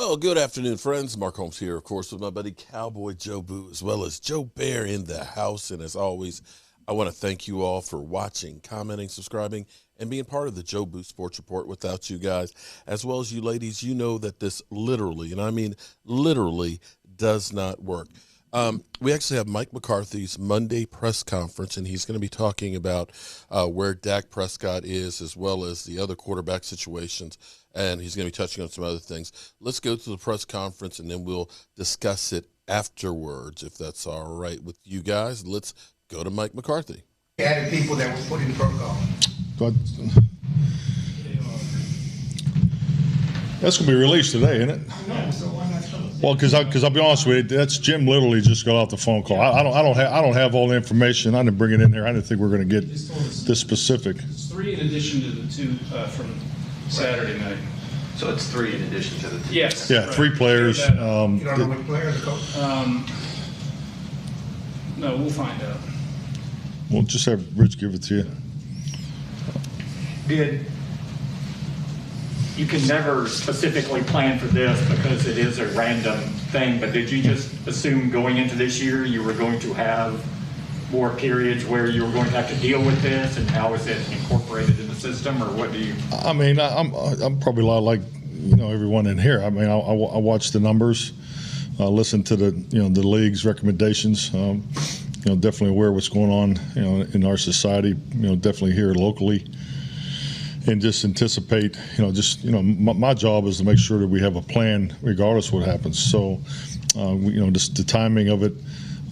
Well, good afternoon, friends. Mark Holmes here, of course, with my buddy Cowboy Joe Boo, as well as Joe Bear in the house. And as always, I want to thank you all for watching, commenting, subscribing, and being part of the Joe Boo Sports Report. Without you guys, as well as you ladies, you know that this literally, and I mean literally, does not work. We actually have Mike McCarthy's Monday press conference, and he's going to be talking about where Dak Prescott is, as well as the other quarterback situations, and he's going to be touching on some other things. Let's go to the press conference, and then we'll discuss it afterwards, if that's all right with you guys. Let's go to Mike McCarthy. Added people that were put in protocol. That's going to be released today, isn't it? No, so why not tell us? Well, because I'll be honest with you, that's Jim literally just got off the phone call. I don't have all the information. I didn't bring it in here. I didn't think we were going to get this specific. It's 3 in addition to the 2 from Saturday night. So it's 3 in addition to the 2. Yes. Yeah, right. 3 players. You don't know which players, coach? No, we'll find out. We'll just have Rich give it to you. You can never specifically plan for this because it is a random thing, but did you just assume going into this year you were going to have more periods where you were going to have to deal with this, and how is it incorporated in the system, or what do you? I mean, I'm probably a lot like everyone in here. I mean, I watch the numbers, listen to the the league's recommendations. Definitely aware of what's going on in our society. Definitely here locally. And just anticipate, my job is to make sure that we have a plan regardless of what happens. So, just the timing of it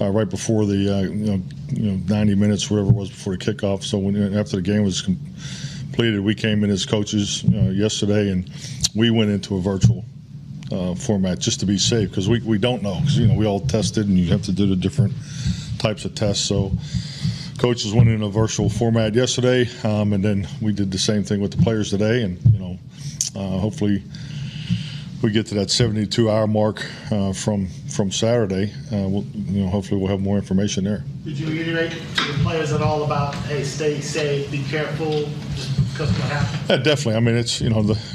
right before the, 90 minutes, whatever it was before the kickoff. So after the game was completed, we came in as coaches yesterday, and we went into a virtual format just to be safe, because we don't know, because we all tested, and you have to do the different types of tests. So coaches went in a virtual format yesterday, and then we did the same thing with the players today. And hopefully we get to that 72-hour mark from Saturday. Hopefully we'll have more information there. Did you reiterate to the players at all about, hey, stay safe, be careful, just because of what happened? Yeah, definitely. I mean, it's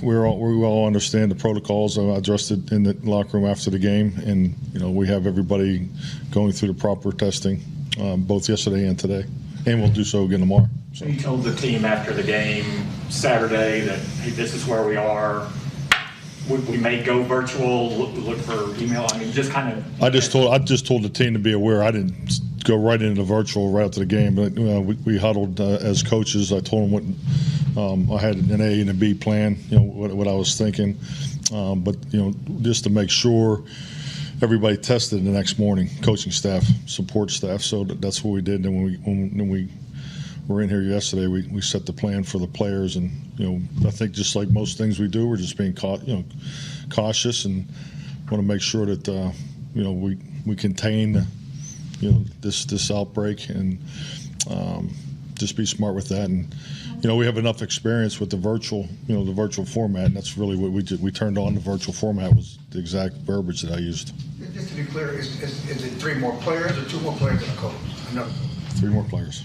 we all understand the protocols. I addressed it in the locker room after the game, and we have everybody going through the proper testing. Both yesterday and today, and we'll do so again tomorrow. So. You told the team after the game Saturday that, hey, this is where we are. We may go virtual, look for email. I mean, just kind of. I just told the team to be aware. I didn't go right into the virtual right after the game, but we huddled as coaches. I told them what I had an A and a B plan. What I was thinking, but just to make sure. Everybody tested the next morning, coaching staff, support staff. So that's what we did. And when we were in here yesterday, we set the plan for the players. And I think just like most things we do, we're just being cautious, and want to make sure that we contain this outbreak, and just be smart with that. And we have enough experience with the virtual format, and that's really what we did. We turned on the virtual format, was the exact verbiage that I used. Just to be clear, is it 3 more players or 2 more players and a coach? No. 3 more players.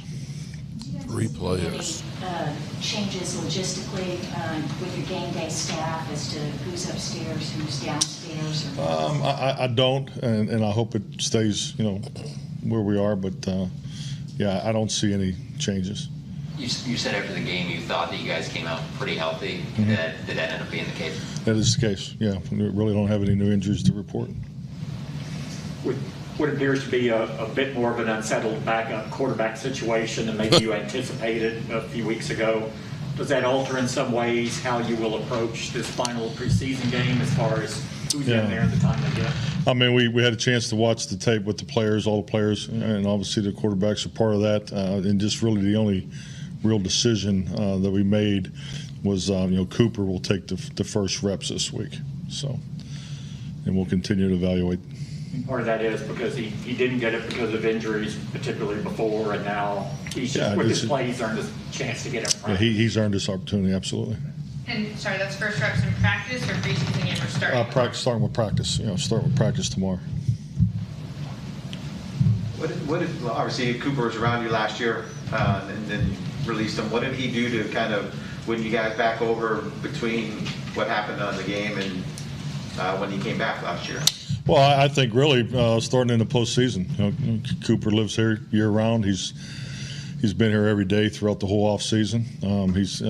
3 players. Any changes logistically with your game day staff as to who's upstairs, who's downstairs? Or I don't, and I hope it stays, where we are. But I don't see any changes. You said after the game you thought that you guys came out pretty healthy. Mm-hmm. Did that end up being the case? That is the case, yeah. We really don't have any new injuries to report. What appears to be a bit more of an unsettled backup quarterback situation than maybe you anticipated a few weeks ago. Does that alter in some ways how you will approach this final preseason game as far as who's in there at the time they get? I mean, we had a chance to watch the tape with the players, all the players, and obviously the quarterbacks are part of that. And just really the only real decision that we made was, Cooper will take the first reps this week. So, and we'll continue to evaluate. Part of that is because he didn't get it because of injuries, particularly before, and now he's just, with his play, he's earned a chance to get it. Yeah, he's earned this opportunity, absolutely. And sorry, that's first reps in practice or preseason game or starting? Starting with practice. Start with practice tomorrow. Well, obviously Cooper was around you last year, and then released him. What did he do to kind of win you guys back over between what happened on the game and when he came back last year? Well, I think really starting in the postseason. Cooper lives here year-round. He's been here every day throughout the whole off season. He's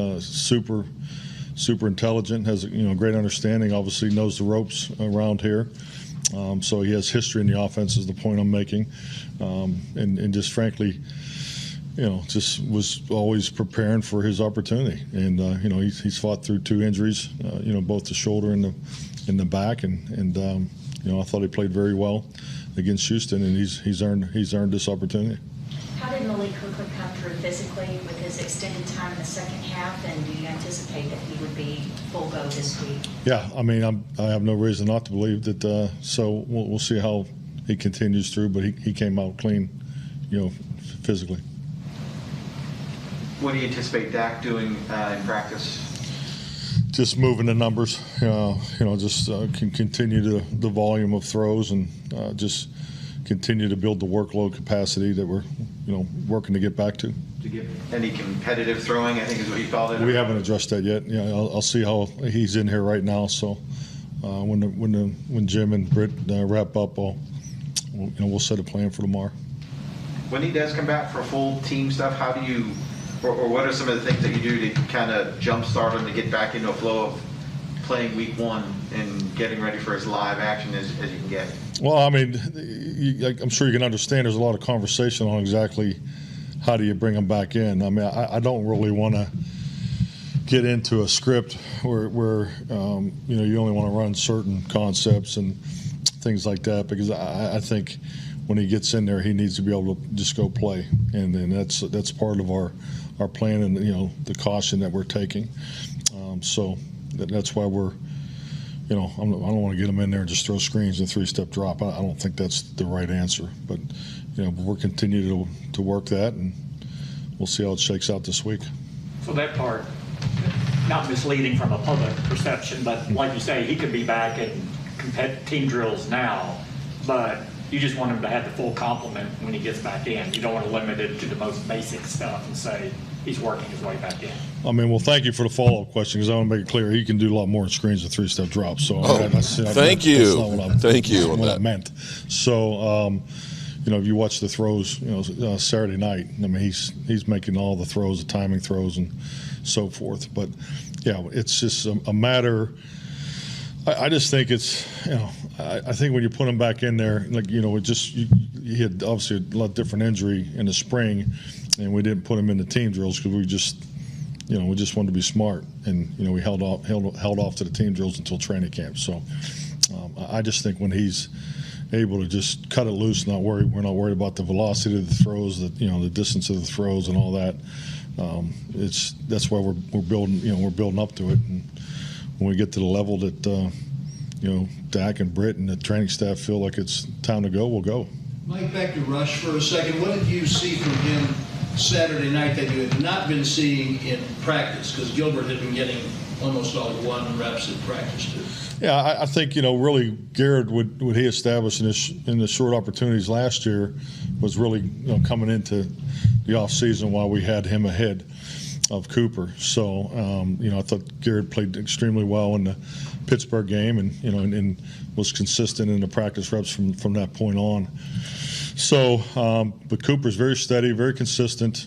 super intelligent, has great understanding. Obviously knows the ropes around here. So he has history in the offense is the point I'm making, and just frankly, just was always preparing for his opportunity. And he's fought through 2 injuries, both the shoulder and the back, and I thought he played very well against Houston, and he's earned this opportunity. How did Malik Hooker come through physically with his extended time in the second half, and do you anticipate that he would be full go this week? Yeah, I mean, I have no reason not to believe that. So we'll see how he continues through, but he came out clean, physically. What do you anticipate Dak doing in practice? Just moving the numbers, just can continue the volume of throws and just continue to build the workload capacity that we're, working to get back to. To get any competitive throwing, I think is what you called it. We haven't addressed that yet. I'll see how he's in here right now. So when Jim and Britt wrap up, we'll set a plan for tomorrow. When he does come back for full team stuff, how do you, or what are some of the things that you do to kind of jumpstart him to get back into a flow of playing week 1 and getting ready for as live action as you can get? Well, I mean, I'm sure you can understand there's a lot of conversation on exactly how do you bring him back in. I mean, I don't really want to get into a script where you only want to run certain concepts and things like that, because I think when he gets in there, he needs to be able to just go play, and that's part of our plan and the caution that we're taking. So that's why we're. I don't want to get him in there and just throw screens and 3-step drop. I don't think that's the right answer. But, we'll continue to work that, and we'll see how it shakes out this week. So that part, not misleading from a public perception, but like you say, he could be back in team drills now, but you just want him to have the full complement when he gets back in. You don't want to limit it to the most basic stuff and say he's working his way back in. I mean, well, thank you for the follow-up question, because I want to make it clear he can do a lot more in screens than 3-step drops. So thank you. Thank you on what that. I meant. So, if you watch the throws, Saturday night, I mean, he's making all the throws, the timing throws, and so forth. But yeah, it's just a matter. I just think it's, I think when you put him back in there, like, he had obviously a lot different injury in the spring, and we didn't put him in the team drills because we just wanted to be smart, and we held off to the team drills until training camp. So I just think when he's able to just cut it loose, we're not worried about the velocity of the throws, the distance of the throws and all that. That's why we're building up to it, and when we get to the level that Dak and Britt and the training staff feel like it's time to go, we'll go. Mike, back to Rush for a second. What did you see from him Saturday night that you had not been seeing in practice? Because Gilbert had been getting almost all 1 reps in practice too. Yeah, I think really Garrett what he established in the short opportunities last year was really coming into the off season while we had him ahead of Cooper. So I thought Garrett played extremely well in the Pittsburgh game, and was consistent in the practice reps from that point on. So, but Cooper's very steady, very consistent,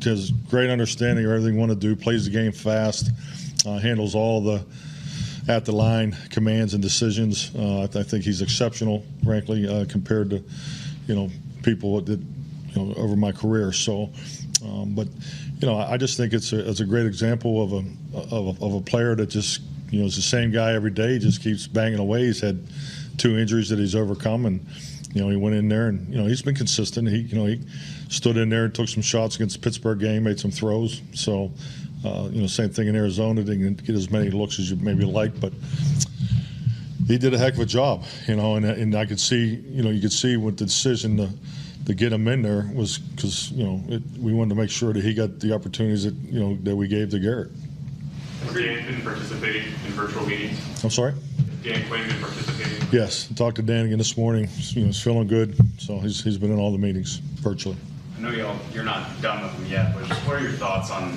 has great understanding of everything he wants to do, plays the game fast, handles all the at the line commands and decisions. I think he's exceptional, frankly, compared to people that over my career. So, but I just think it's a great example of a player that just is the same guy every day, just keeps banging away. He's had 2 injuries that he's overcome, and he went in there and he's been consistent. He stood in there and took some shots against the Pittsburgh game, made some throws. So same thing in Arizona. Didn't get as many looks as you maybe like, but he did a heck of a job. And I could see you could see what the decision to get him in there was because we wanted to make sure that he got the opportunities that we gave to Garrett. Has Dan been participating in virtual meetings? I'm sorry? Dan Quinn been participating? Yes. I talked to Dan again this morning. He's feeling good, so he's been in all the meetings virtually. I know you're not done with them yet, but just what are your thoughts on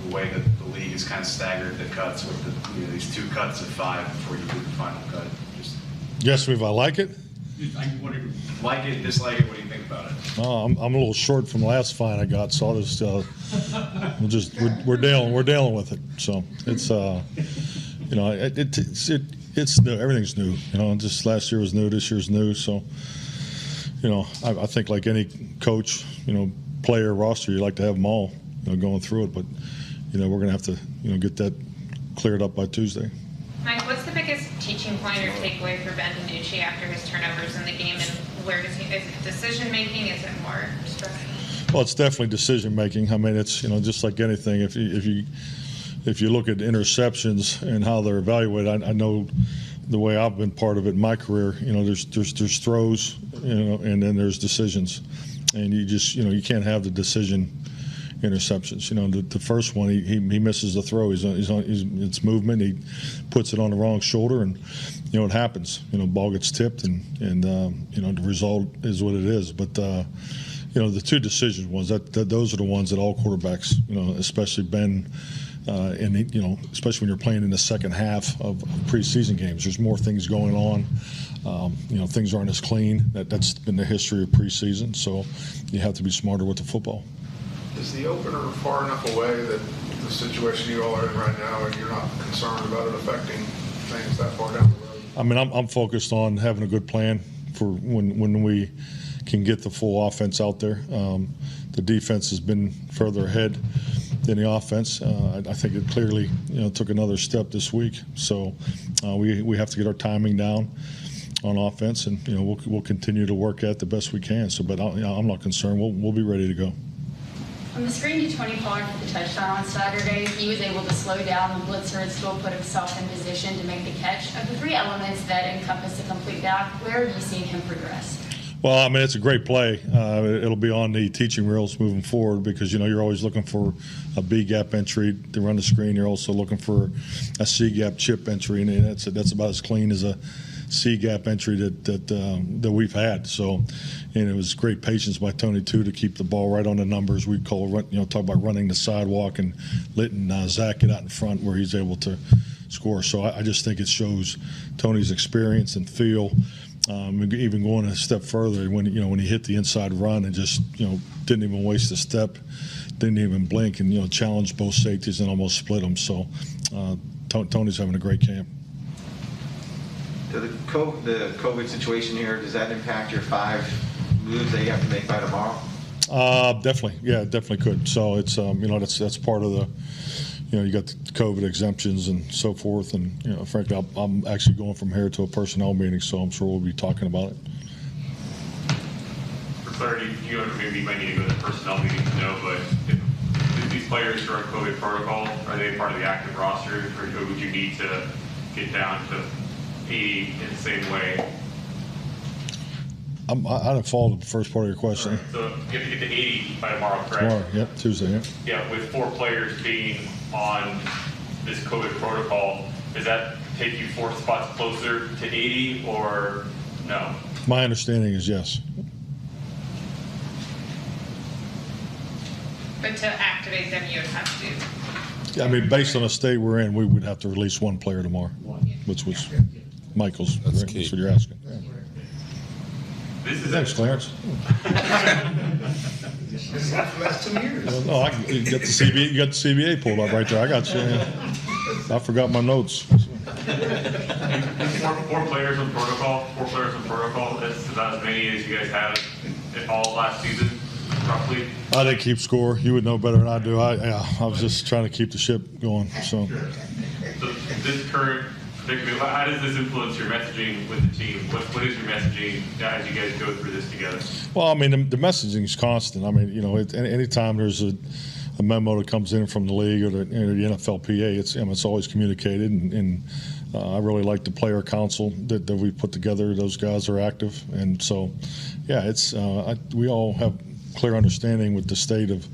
the way that the league has kind of staggered the cuts with these 2 cuts of 5 before you do the final cut. Just Yes, if I like it. like it, dislike it. What do you think about it? I'm a little short from the last fine I got, so I'll just we're dealing with it. So it's it's new. Everything's new. Just last year was new. This year's new. So I think like any coach, player, roster, you like to have them all going through it. But we're going to have to get that cleared up by Tuesday. Mike, what's the biggest teaching point or takeaway for Ben DiNucci after his turnovers in the game, and where does he? Is it decision making? Is it more structural? Well, it's definitely decision making. I mean, it's just like anything. If you look at interceptions and how they're evaluated, I know the way I've been part of it in my career. There's throws, and then there's decisions, and you can't have the decision interceptions. The first one he misses the throw. It's movement. He puts it on the wrong shoulder, and it happens. Ball gets tipped, and the result is what it is. But the 2 decision ones, those are the ones that all quarterbacks, especially Ben, and especially when you're playing in the second half of preseason games, there's more things going on. Things aren't as clean. That's been the history of preseason. So you have to be smarter with the football. Is the opener far enough away that the situation you all are in right now, and you're not concerned about it affecting things that far down the road? I mean, I'm focused on having a good plan for when we can get the full offense out there. The defense has been further ahead than the offense. I think it clearly took another step this week. So we have to get our timing down on offense, and we'll continue to work at the best we can. So, but I'm not concerned. We'll be ready to go. On the screen to 24 for the touchdown on Saturday, he was able to slow down the blitzer and still put himself in position to make the catch. Of the 3 elements that encompass a complete back, where have you seen him progress? Well, I mean, it's a great play. It'll be on the teaching reels moving forward because, you're always looking for a B gap entry to run the screen. You're also looking for a C gap chip entry, and that's about as clean as a C gap entry that we've had. So, and it was great patience by Tony too to keep the ball right on the numbers. We talk about running the sidewalk and letting Zach get out in front where he's able to score. So I just think it shows Tony's experience and feel. Even going a step further when he hit the inside run and just didn't even waste a step, didn't even blink, and challenged both safeties and almost split them. So Tony's having a great camp. The COVID situation here, does that impact your 5 moves that you have to make by tomorrow? Definitely, yeah, it definitely could. So it's that's part of the. You got the COVID exemptions and so forth, and frankly, I'm actually going from here to a personnel meeting, so I'm sure we'll be talking about it. For clarity, you maybe might need to go to the personnel meeting to know, but if these players are on COVID protocol, are they part of the active roster, or would you need to get down to 80 in the same way? I didn't follow the first part of your question. Right. So you have to get to 80 by tomorrow, correct? Tomorrow, yep, Tuesday, yeah. Yeah, with 4 players being on this COVID protocol, does that take you 4 spots closer to 80 or no? My understanding is yes. But to activate them, you would have to. Yeah, I mean, based on the state we're in, we would have to release 1 player tomorrow, which was Michael's. That's right? key. That's what you're asking. This is Thanks, Clarence. This is the last 2 years. Well, no, you got the CBA pulled up right there. I got you. I forgot my notes. 4 players on protocol. 4 players on protocol. That's about as many as you guys had all last season, roughly. I didn't keep score. You would know better than I do. I was just trying to keep the ship going. So this current predicament, how does this influence your messaging with the team? What is your messaging as you guys go through this together? well, I mean, the messaging is constant. I mean, anytime there's a memo that comes in from the league or the NFLPA, it's always communicated, and I really like the player council that we put together. Those guys are active, and so yeah, we all have clear understanding with the state of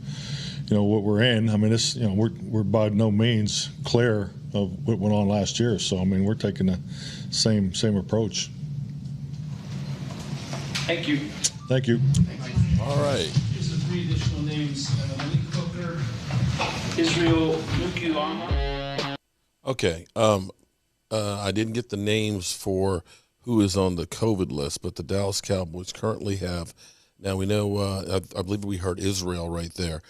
what we're in. I mean, we're by no means clear of what went on last year, so I mean, we're taking the same approach. Thank you. Thank you. All right. Here's the 3 additional names: Malik Hooker, Israel Nukuama. Okay. I didn't get the names for who is on the COVID list, but the Dallas Cowboys currently have. Now we know. I believe we heard Israel right there.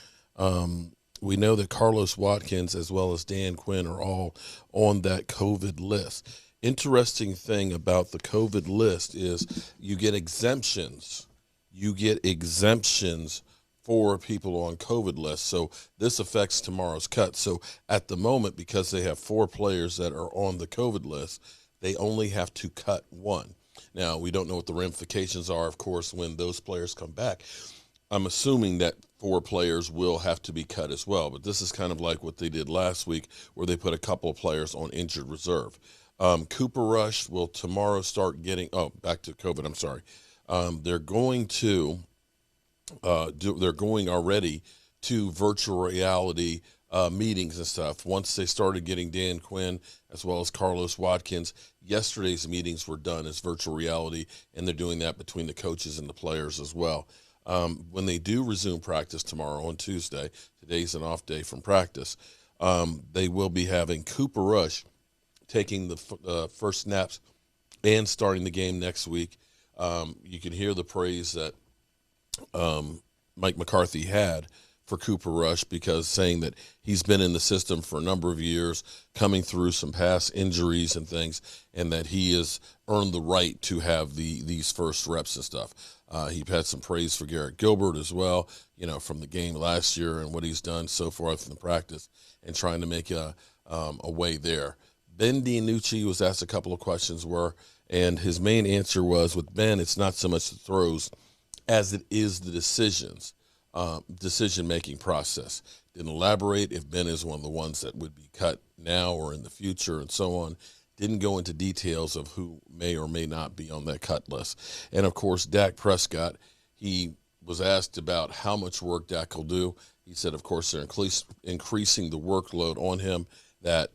We know that Carlos Watkins as well as Dan Quinn are all on that COVID list. Interesting thing about the COVID list is you get exemptions. You get exemptions for people on COVID lists. So this affects tomorrow's cut. So at the moment, because they have 4 players that are on the COVID list, they only have to cut 1. Now, we don't know what the ramifications are, of course, when those players come back. I'm assuming that 4 players will have to be cut as well. But this is kind of like what they did last week where they put a couple of players on injured reserve. Cooper Rush will tomorrow start getting – back to COVID, I'm sorry. They're going to they're going already to virtual reality meetings and stuff. Once they started getting Dan Quinn as well as Carlos Watkins, yesterday's meetings were done as virtual reality, and they're doing that between the coaches and the players as well. When they do resume practice tomorrow on Tuesday, today's an off day from practice, they will be having Cooper Rush taking the first snaps and starting the game next week. You can hear the praise that Mike McCarthy had for Cooper Rush, because saying that he's been in the system for a number of years, coming through some past injuries and things, and that he has earned the right to have these first reps and stuff. He had some praise for Garrett Gilbert as well, from the game last year and what he's done so forth in the practice and trying to make a way there. Ben DiNucci was asked a couple of questions and his main answer was, with Ben, it's not so much the throws as it is the decision-making process. Didn't elaborate if Ben is one of the ones that would be cut now or in the future and so on. Didn't go into details of who may or may not be on that cut list. And, of course, Dak Prescott, he was asked about how much work Dak will do. He said, of course, they're increasing the workload on him, that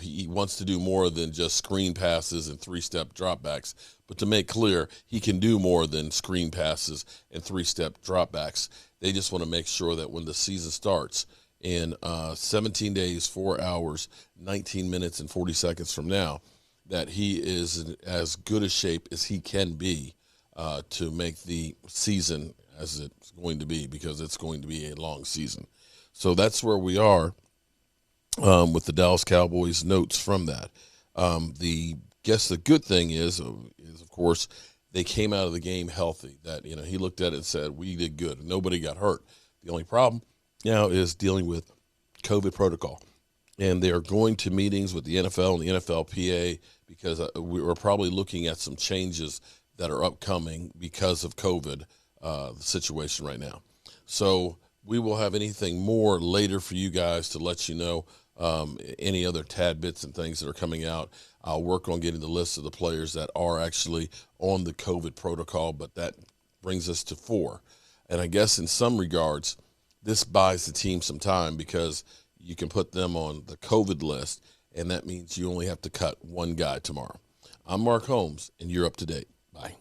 he wants to do more than just screen passes and 3-step dropbacks. But to make clear, he can do more than screen passes and 3-step dropbacks. They just want to make sure that when the season starts in 17 days, 4 hours, 19 minutes, and 40 seconds from now, that he is in as good a shape as he can be to make the season as it's going to be, because it's going to be a long season. So that's where we are. With the Dallas Cowboys notes from that. The good thing is of course, they came out of the game healthy. That, he looked at it and said, we did good. Nobody got hurt. The only problem now is dealing with COVID protocol. And they are going to meetings with the NFL and the NFLPA, because we're probably looking at some changes that are upcoming because of COVID, the situation right now. So we will have anything more later for you guys to let you know. Any other tad bits and things that are coming out. I'll work on getting the list of the players that are actually on the COVID protocol, but that brings us to 4. And I guess in some regards, this buys the team some time, because you can put them on the COVID list, and that means you only have to cut 1 guy tomorrow. I'm Mark Holmes, and you're up to date. Bye.